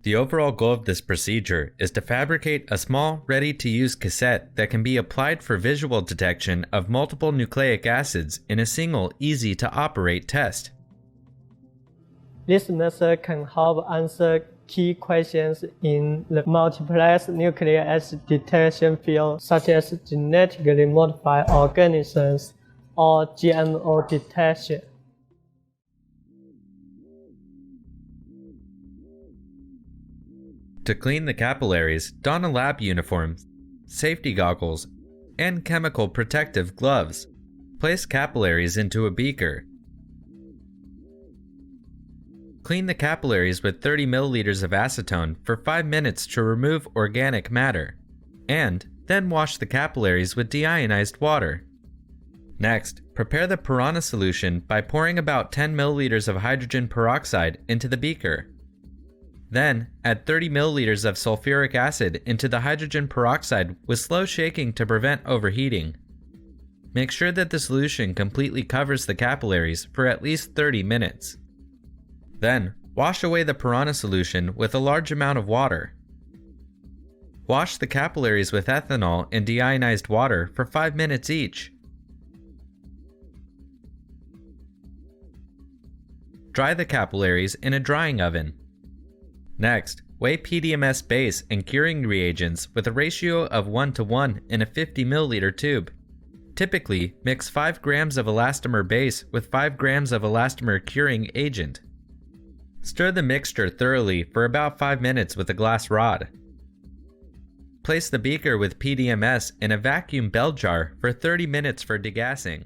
The overall goal of this procedure is to fabricate a small, ready-to-use cassette that can be applied for visual detection of multiple nucleic acids in a single, easy-to-operate test. This method can help answer key questions in the multiplex nucleic acid detection field, such as genetically modified organisms or GMO detection. To clean the capillaries, don a lab uniform, safety goggles, and chemical protective gloves. Place capillaries into a beaker. Clean the capillaries with 30 milliliters of acetone for 5 minutes to remove organic matter, and then wash the capillaries with deionized water. Next, prepare the piranha solution by pouring about 10 milliliters of hydrogen peroxide into the beaker. Then, add 30 milliliters of sulfuric acid into the hydrogen peroxide with slow shaking to prevent overheating. Make sure that the solution completely covers the capillaries for at least 30 minutes. Then, wash away the piranha solution with a large amount of water. Wash the capillaries with ethanol and deionized water for 5 minutes each. Dry the capillaries in a drying oven. Next, weigh PDMS base and curing reagents with a ratio of 1:1 in a 50 milliliter tube. Typically, mix 5 grams of elastomer base with 5 grams of elastomer curing agent. Stir the mixture thoroughly for about 5 minutes with a glass rod. Place the beaker with PDMS in a vacuum bell jar for 30 minutes for degassing.